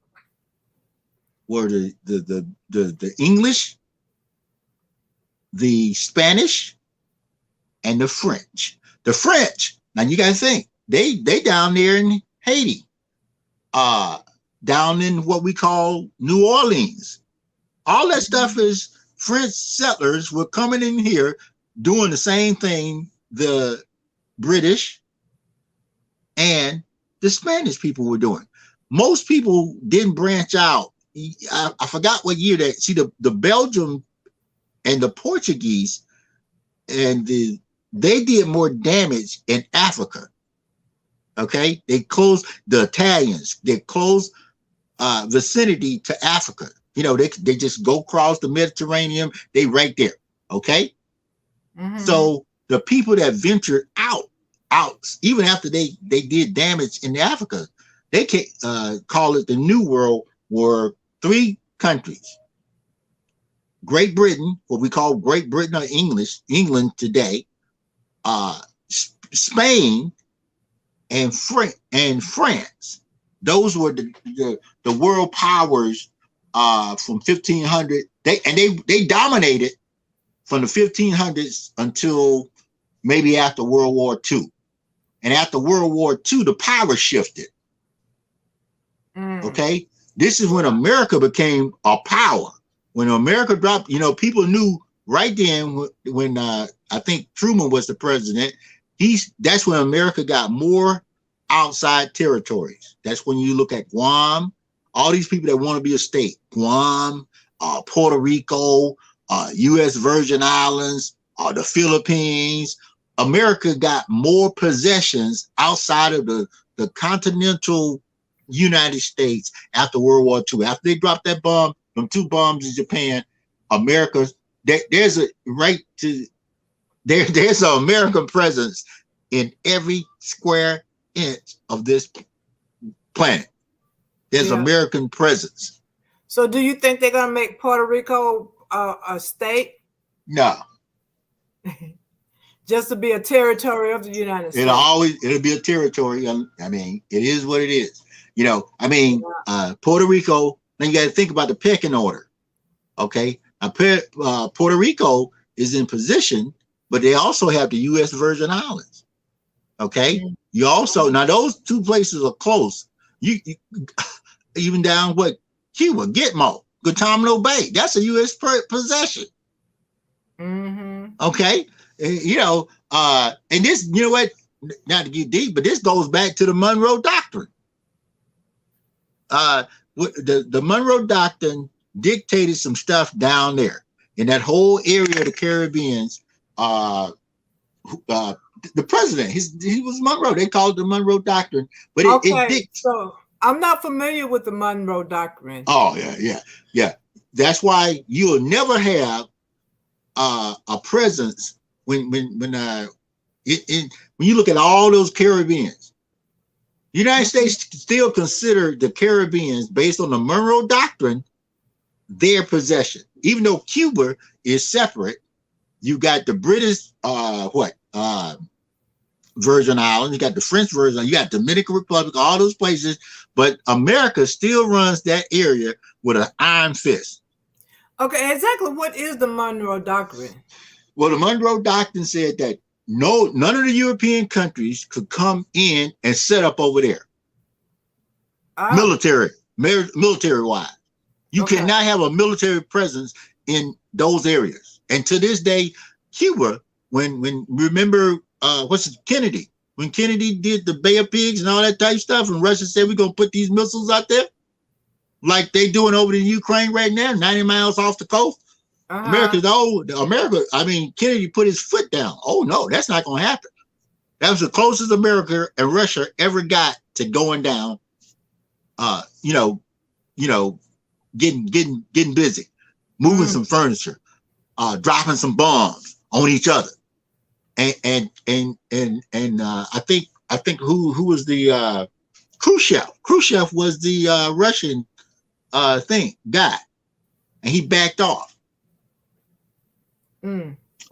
Speaker 2: were the English, the Spanish, and the French. The French. Now you got to think they down there in Haiti, down in what we call New Orleans. All that stuff is French settlers were coming in here doing the same thing the British and the Spanish people were doing. Most people didn't branch out. I forgot what year that. See, the Belgium and the Portuguese and they did more damage in Africa. Okay, they closed the Italians. They closed vicinity to Africa. You know, they just go across the Mediterranean. They right there. Okay, so the people that ventured out, even after they did damage in Africa, they can call it the New World, were 3 countries: Great Britain, what we call Great Britain or England today, Spain and France. Those were the world powers from 1500. They dominated from the 1500s until maybe after World War II. And after World War II, the power shifted. Okay, this is when America became a power. When America dropped, people knew right then when I think Truman was the president. That's when America got more outside territories. That's when you look at Guam, all these people that want to be a state, Guam, Puerto Rico, U.S. Virgin Islands, the Philippines. America got more possessions outside of the continental United States after World War II. After they dropped that bomb, them 2 bombs in Japan, America, there's an American presence in every square inch of this planet. There's American presence.
Speaker 1: So do you think they're going to make Puerto Rico a state?
Speaker 2: No.
Speaker 1: Just to be a territory of the United States.
Speaker 2: It'll be a territory. I mean, it is what it is. Puerto Rico, then you got to think about the pecking order. Okay. Puerto Rico is in position, but they also have the U.S. Virgin Islands. Okay. You also, now those 2 places are close. You even down Cuba, Gitmo, Guantanamo Bay. That's a U.S. possession. Okay. And this, not to get deep, but this goes back to the Monroe Doctrine. The Monroe Doctrine dictated some stuff down there in that whole area of the Caribbean. The president, he was Monroe. They called it the Monroe Doctrine, but
Speaker 1: so I'm not familiar with the Monroe Doctrine.
Speaker 2: Oh yeah. That's why you'll never have a presence when you look at all those Caribbeans. The United States still consider the Caribbeans, based on the Monroe Doctrine, their possession. Even though Cuba is separate, you got the British Virgin Islands, you got the French Virgin Islands, you got Dominican Republic, all those places, but America still runs that area with an iron fist.
Speaker 1: Okay, exactly what is the Monroe Doctrine?
Speaker 2: Well, the Monroe Doctrine said that none of the European countries could come in and set up over there. Military-wise. You cannot have a military presence in those areas. And to this day, Cuba, when remember, Kennedy? When Kennedy did the Bay of Pigs and all that type of stuff, and Russia said, we're going to put these missiles out there, like they doing over in Ukraine right now, 90 miles off the coast. Kennedy put his foot down. Oh no, that's not going to happen. That was the closest America and Russia ever got to going down. Getting busy, moving some furniture, dropping some bombs on each other, and I think who was the Khrushchev? Khrushchev was the Russian guy, and he backed off.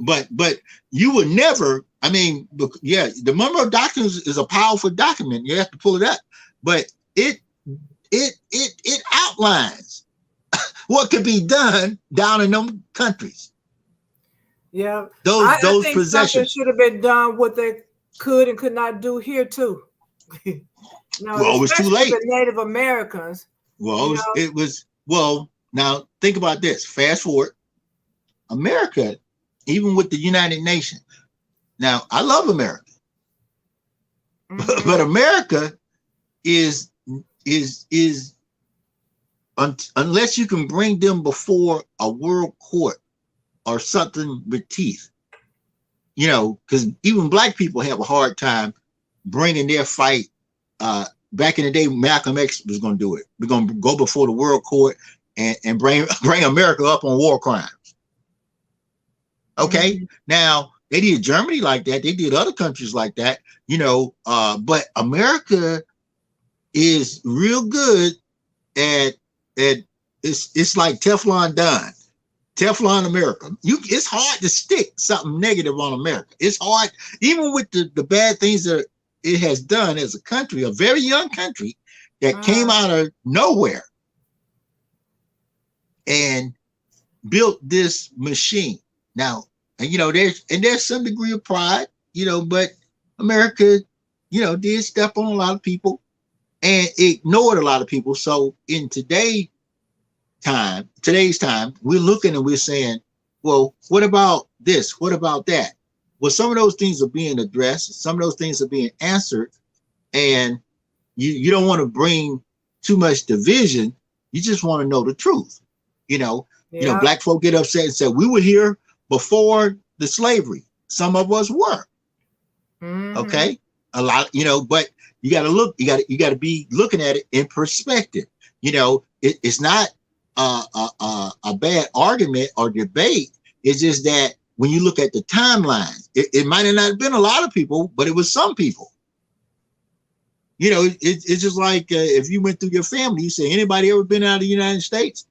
Speaker 2: But you would never. The Monroe Doctrine is a powerful document. You have to pull it up, but it outlines what could be done down in them countries.
Speaker 1: Yeah,
Speaker 2: those
Speaker 1: I think
Speaker 2: possessions
Speaker 1: should have been done what they could and could not do here too. It
Speaker 2: was too late.
Speaker 1: The Native Americans.
Speaker 2: It was. Now think about this. Fast forward. America, even with the United Nations. Now, I love America, but America is unless you can bring them before a world court or something with teeth, because even black people have a hard time bringing their fight. Back in the day, Malcolm X was going to do it. We're going to go before the world court and bring America up on war crimes. Okay. Now they did Germany like that. They did other countries like that, but America is real good at it's like Teflon Don. Teflon America. It's hard to stick something negative on America. It's hard, even with the bad things that it has done as a country, a very young country that came out of nowhere and built this machine. Now, and there's some degree of pride, but America, did step on a lot of people and ignored a lot of people. So in today's time, we're looking and we're saying, well, what about this? What about that? Well, some of those things are being addressed. Some of those things are being answered. And you don't want to bring too much division. You just want to know the truth. Black folk get upset and say, we were here before the slavery. Some of us were. Mm-hmm. Okay. A lot, but you got to look, you got to be looking at it in perspective. It's not a bad argument or debate. It's just that when you look at the timelines, it might have not been a lot of people, but it was some people. It's just like if you went through your family, you say, anybody ever been out of the United States?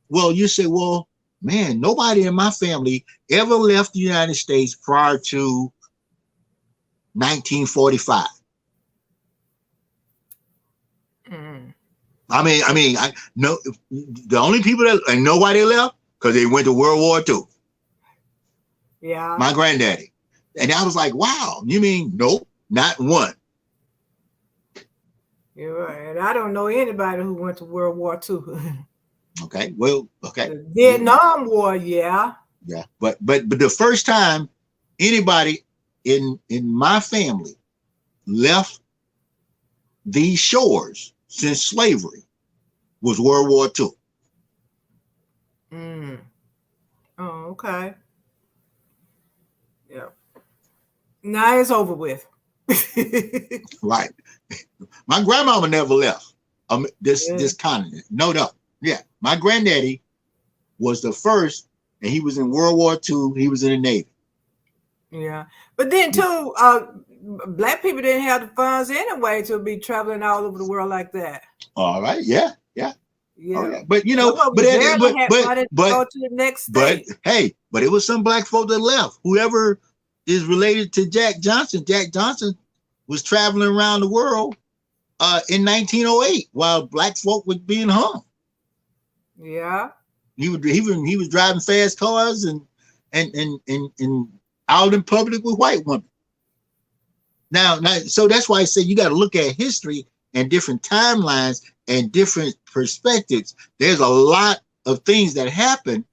Speaker 2: Well, you say, well, man, nobody in my family ever left the United States prior to 1945. Mm. I know the only people that I know why they left because they went to World War II.
Speaker 1: Yeah,
Speaker 2: my granddaddy, and I was like, wow, you mean nope, not one.
Speaker 1: You're right, and I don't know anybody who went to World War II.
Speaker 2: Okay, well, okay.
Speaker 1: The Vietnam War, yeah.
Speaker 2: Yeah, but the first time anybody in my family left these shores since slavery was World War II.
Speaker 1: Mm. Oh, okay. Yeah. Now it's over with.
Speaker 2: Right. My grandmama never left this continent. No doubt. Yeah. My granddaddy was the first, and he was in World War II. He was in the Navy.
Speaker 1: Yeah. But then too, Black people didn't have the funds anyway to be traveling all over the world like that.
Speaker 2: All right. Yeah. Yeah.
Speaker 1: Yeah.
Speaker 2: Oh, yeah. But go
Speaker 1: to the next state.
Speaker 2: But it was some Black folk that left. Whoever is related to Jack Johnson was traveling around the world in 1908 while Black folk was being hung.
Speaker 1: Yeah.
Speaker 2: He was driving fast cars and out in public with white women. Now, so that's why I say you got to look at history and different timelines and different perspectives. There's a lot of things that happen,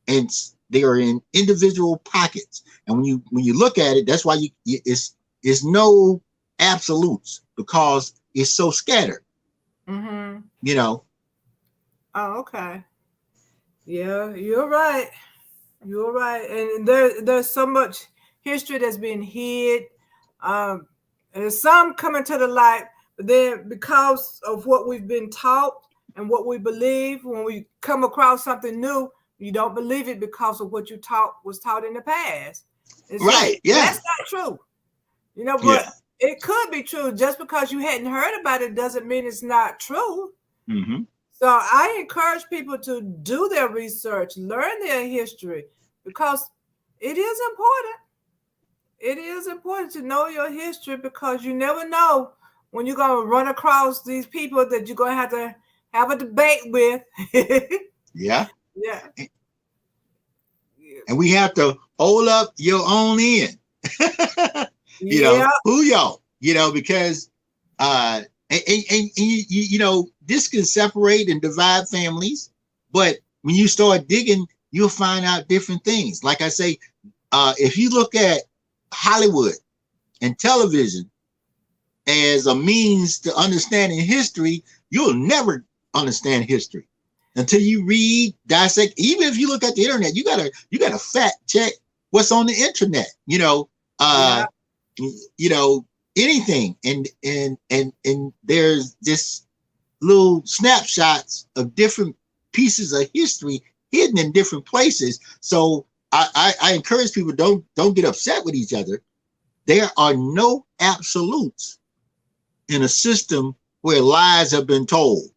Speaker 2: and they are in individual pockets. And when you look at it, that's why it's no absolutes because it's so scattered.
Speaker 1: Mm-hmm.
Speaker 2: Oh,
Speaker 1: okay. Yeah, you're right. You're right. And there's so much history that's been hid. And some coming to the light, but then because of what we've been taught and what we believe, when we come across something new, you don't believe it because of what was taught in the past. It's
Speaker 2: right. Yeah.
Speaker 1: That's not true. But it could be true. Just because you hadn't heard about it doesn't mean it's not true.
Speaker 2: Mm-hmm.
Speaker 1: So I encourage people to do their research, learn their history, because it is important. It is important to know your history because you never know when you're going to run across these people that you're going to have a debate with.
Speaker 2: Yeah.
Speaker 1: Yeah.
Speaker 2: And we have to hold up your own end. Who y'all, because and this can separate and divide families, but when you start digging, you'll find out different things. Like I say, if you look at Hollywood and television as a means to understanding history, you'll never understand history until you read, dissect. Even if you look at the internet, you gotta fact check what's on the internet. Anything, and there's just little snapshots of different pieces of history hidden in different places. So I encourage people, don't get upset with each other. There are no absolutes in a system where lies have been told.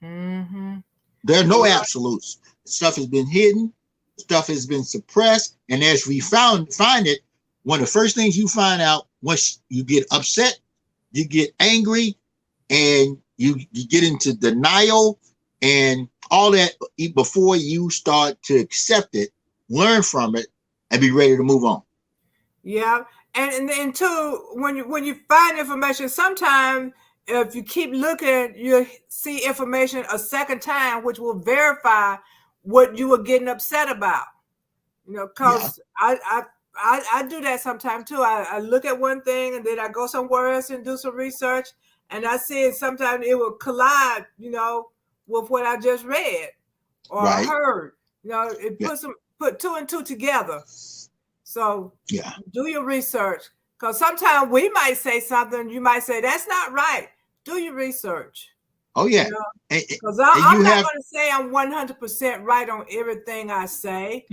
Speaker 2: Mm-hmm. There are no absolutes. stuff has been hidden, stuff has been suppressed, and as we find it, one of the first things you find out once you get upset, you get angry, and you get into denial and all that before you start to accept it, learn from it, and be ready to move on.
Speaker 1: Yeah, and then too, when you find information, sometimes if you keep looking, you see information a second time, which will verify what you were getting upset about. You know, because I do that sometimes too. I look at one thing and then I go somewhere else and do some research, and I see it. Sometimes it will collide, you know, with what I just read or heard. You know, it put two and two together. So do your research, because sometimes we might say something, you might say that's not right. Do your research.
Speaker 2: Oh yeah,
Speaker 1: because I'm not going to say I'm 100% right on everything I say,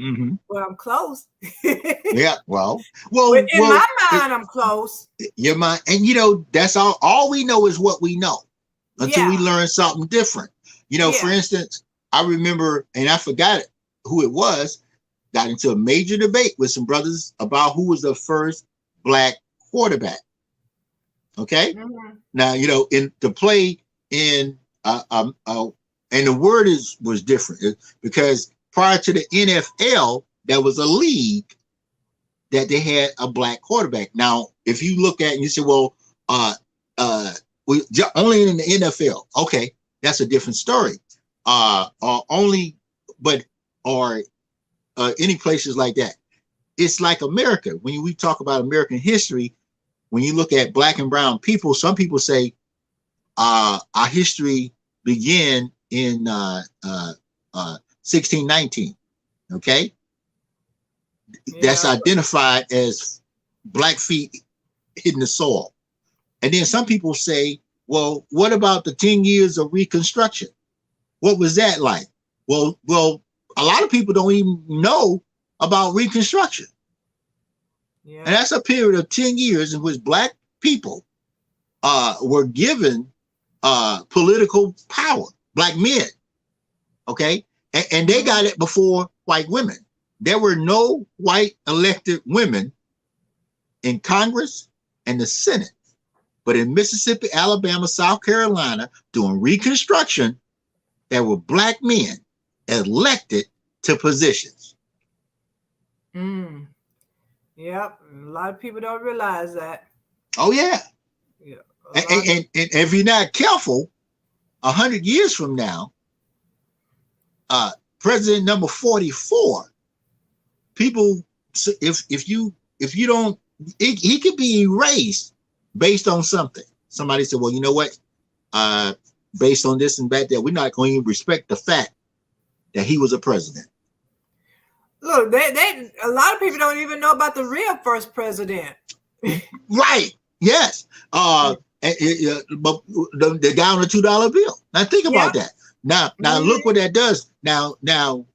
Speaker 1: but I'm close.
Speaker 2: Yeah, well,
Speaker 1: in my mind, I'm close.
Speaker 2: Your mind, and you know that's all. All we know is what we know until we learn something different. You know, for instance, I remember, and I forgot who it was. Got into a major debate with some brothers about who was the first black quarterback. Okay, now you know in the play in and the word was different because prior to the NFL, there was a league that they had a black quarterback. Now, if you look at it and you say, well, only in the NFL, okay, that's a different story. Any places like that. It's like America. When we talk about American history, when you look at black and brown people, some people say our history began in 1619. Okay, that's identified as black feet hitting the soil. And then some people say, well, what about the 10 years of Reconstruction? What was that like? Well, a lot of people don't even know about Reconstruction. And that's a period of 10 years in which black people were given political power, black men. Okay. And they got it before white women. There were no white elected women in Congress and the Senate. But in Mississippi, Alabama, South Carolina, during Reconstruction, there were black men elected to positions.
Speaker 1: Yep, a lot of people don't realize that.
Speaker 2: Oh yeah. And if you're not careful, 100 years from now, president number 44, people, if you don't, he could be erased based on something. Somebody said, well, you know what? Based on this and that, we're not going to respect the fact that he was a president.
Speaker 1: Look, a lot of people don't even know about the real first president.
Speaker 2: Right. Yes. But the guy on the $2 bill. Now think about that. Now look what that does. Now the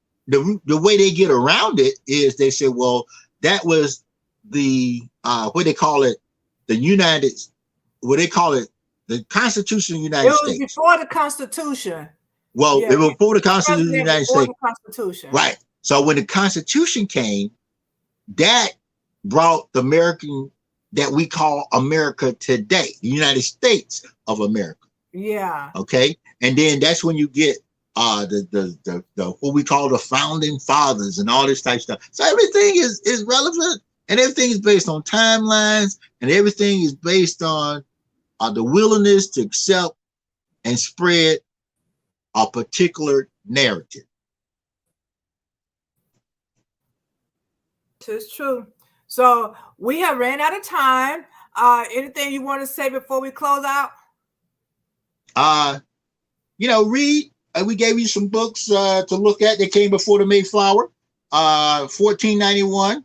Speaker 2: way they get around it is they say, well, that was the what they call it, the Constitution of the United States.
Speaker 1: It was before the Constitution.
Speaker 2: Well, it was before the Constitution of the United States.
Speaker 1: Constitution.
Speaker 2: Right. So when the Constitution came, that brought the American that we call America today, the United States of America.
Speaker 1: Yeah.
Speaker 2: Okay. And then that's when you get the what we call the founding fathers and all this type of stuff. So everything is relevant, and everything is based on timelines, and everything is based on the willingness to accept and spread a particular narrative.
Speaker 1: It's true. So we have ran out of time. Anything you want to say before we close out?
Speaker 2: Read. We gave you some books to look at. They came before the Mayflower. 1491.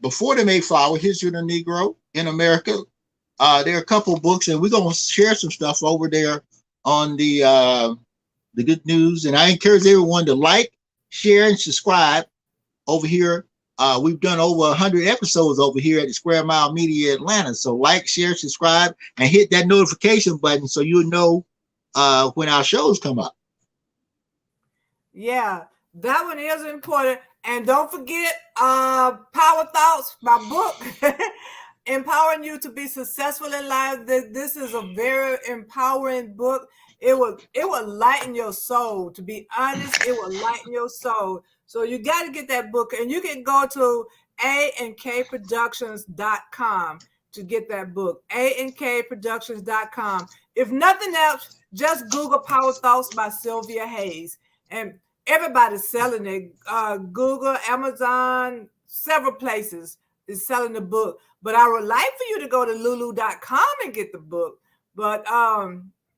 Speaker 2: Before the Mayflower, History of the Negro in America. There are a couple of books, and we're gonna share some stuff over there on the Good News. And I encourage everyone to like, share, and subscribe over here. We've done over 100 episodes over here at the Square Mile Media Atlanta. So like, share, subscribe, and hit that notification button so you'll know when our shows come up.
Speaker 1: Yeah. That one is important. And don't forget Power Thoughts, my book, empowering you to be successful in life. This is a very empowering book. It will lighten your soul. To be honest, it will lighten your soul. So you got to get that book, and you can go to AandKProductions.com to get that book. AandKProductions.com. If nothing else, just Google Power Thoughts by Sylvia Hayes. And everybody's selling it. Google, Amazon, several places is selling the book. But I would like for you to go to lulu.com and get the book. But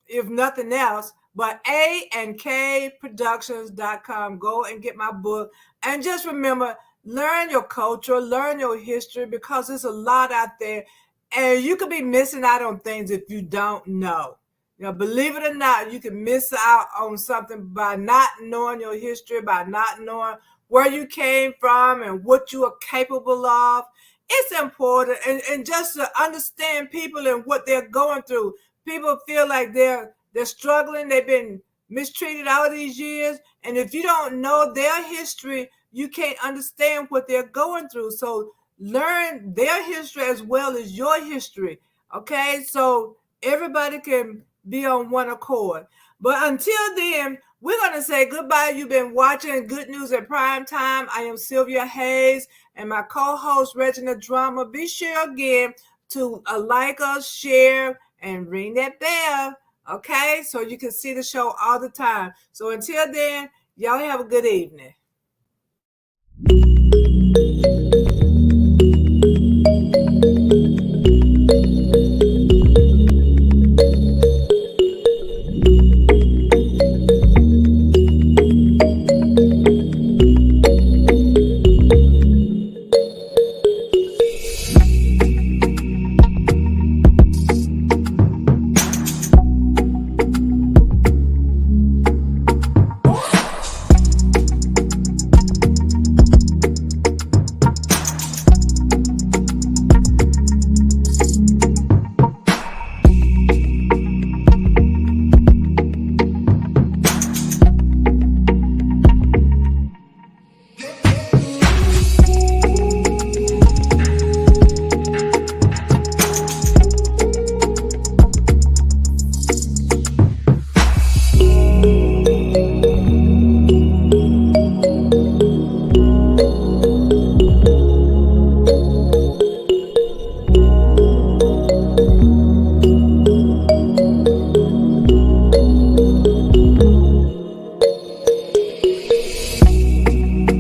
Speaker 1: if nothing else, but AandKProductions.com, go and get my book. And just remember, learn your culture, learn your history, because there's a lot out there. And you could be missing out on things if you don't know. Believe it or not, you can miss out on something by not knowing your history, by not knowing where you came from and what you are capable of. It's important, and just to understand people and what they're going through. People feel like they're struggling, they've been mistreated all these years, and if you don't know their history, you can't understand what they're going through. So learn their history as well as your history. Okay, so everybody can be on one accord. But until then, we're going to say goodbye. You've been watching Good News at Prime Time. I am Sylvia Hayes and my co-host Reginal Drama. Be sure again to like us, share, and ring that bell. Okay, so you can see the show all the time. So until then, y'all have a good evening.